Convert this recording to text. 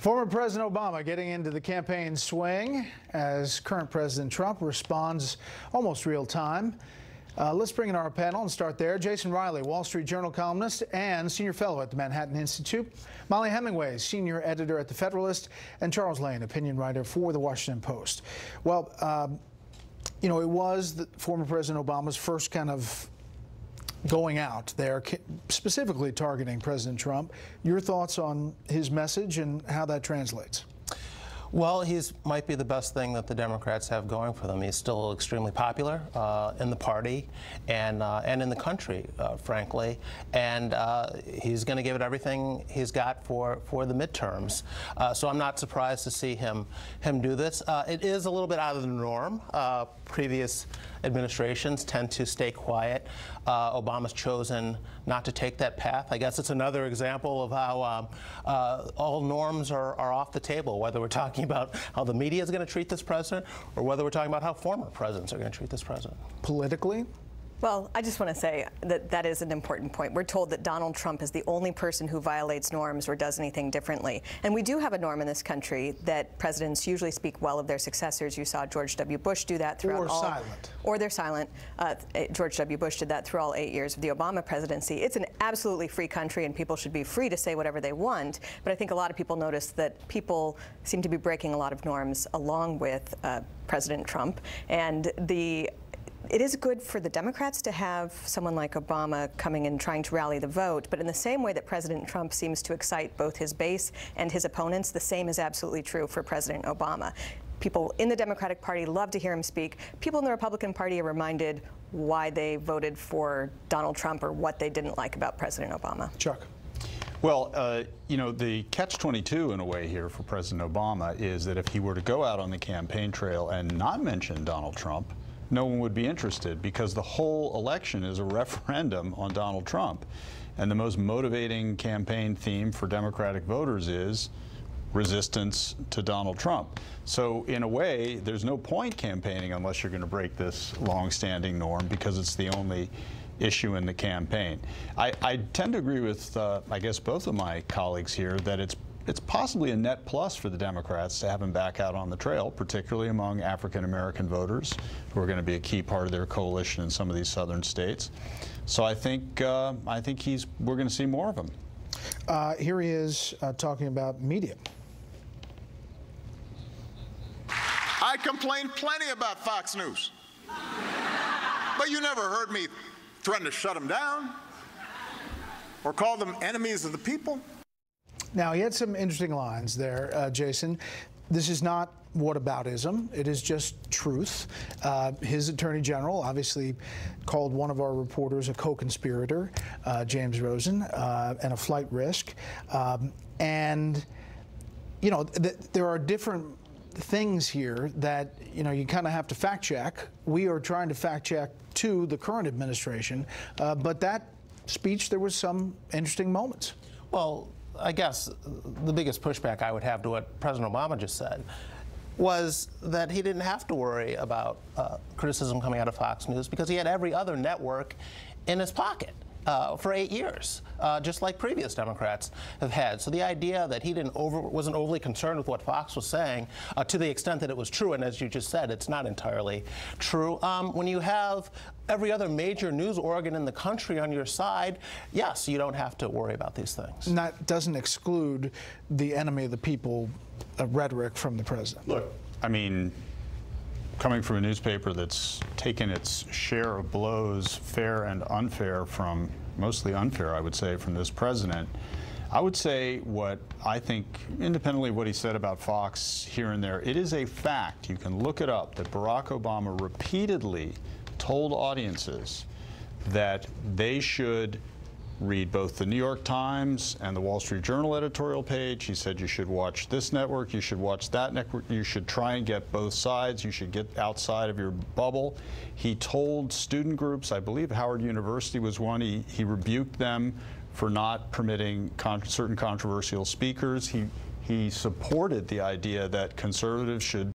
Former President Obama getting into the campaign swing as current President Trump responds almost real time. Let's bring in our panel and start there. Jason Riley, Wall Street Journal columnist and senior fellow at the Manhattan Institute. Molly Hemingway, senior editor at The Federalist. And Charles Lane, opinion writer for The Washington Post. Well, it was former President Obama's first kind of going out there, specifically targeting President Trump. Your thoughts on his message and how that translates? Well, he might be the best thing that the Democrats have going for them. He's still extremely popular in the party and in the country, frankly. And he's going to give it everything he's got for the midterms. So I'm not surprised to see him do this. It is a little bit out of the norm. Previous administrations tend to stay quiet. Obama's chosen not to take that path. I guess it's another example of how all norms are off the table, whether we're talking about how the media is going to treat this president or whether we're talking about how former presidents are going to treat this president. Politically? Well, I just want to say that that is an important point. We're told that Donald Trump is the only person who violates norms or does anything differently. And we do have a norm in this country that presidents usually speak well of their successors. You saw George W. Bush do that throughout Or they're silent. George W. Bush did that through all 8 years of the Obama presidency. It's an absolutely free country, and people should be free to say whatever they want. But I think a lot of people notice that people seem to be breaking a lot of norms along with President Trump. And it is good for the Democrats to have someone like Obama coming and trying to rally the vote, but in the same way that President Trump seems to excite both his base and his opponents, the same is absolutely true for President Obama. People in the Democratic Party love to hear him speak. People in the Republican Party are reminded why they voted for Donald Trump or what they didn't like about President Obama. Chuck. Well, the catch-22 in a way here for President Obama is that if he were to go out on the campaign trail and not mention Donald Trump, no one would be interested, because the whole election is a referendum on Donald Trump. And the most motivating campaign theme for Democratic voters is resistance to Donald Trump. So in a way, there's no point campaigning unless you're going to break this long-standing norm, because it's the only issue in the campaign. I tend to agree with, I guess, both of my colleagues here that it's possibly a net plus for the Democrats to have him back out on the trail, particularly among African-American voters, who are going to be a key part of their coalition in some of these southern states. So I think we're going to see more of him. Here he is talking about media. I complained plenty about Fox News, but you never heard me threaten to shut them down or call them enemies of the people. Now, he had some interesting lines there, Jason. This is not whataboutism. It is just truth. His attorney general obviously called one of our reporters a co-conspirator, James Rosen, and a flight risk. There are different things here that, you kind of have to fact check. We are trying to fact check to the current administration. But that speech, there was some interesting moments. Well, I guess the biggest pushback I would have to what President Obama just said was that he didn't have to worry about criticism coming out of Fox News, because he had every other network in his pocket for 8 years, just like previous Democrats have had. So the idea that he wasn't overly concerned with what Fox was saying, to the extent that it was true, and as you just said, it's not entirely true. When you have every other major news organ in the country on your side, yes, you don't have to worry about these things. And that doesn't exclude the enemy of the people rhetoric from the president. Look, I mean, coming from a newspaper that's taken its share of blows, fair and unfair, from mostly unfair, I would say, from this president, I would say what I think, independently of what he said about Fox here and there, it is a fact, you can look it up, that Barack Obama repeatedly told audiences that they should read both the New York Times and the Wall Street Journal editorial page. He said you should watch this network, you should watch that network, you should try and get both sides, you should get outside of your bubble. He told student groups, I believe Howard University was one, he rebuked them for not permitting certain controversial speakers. He supported the idea that conservatives should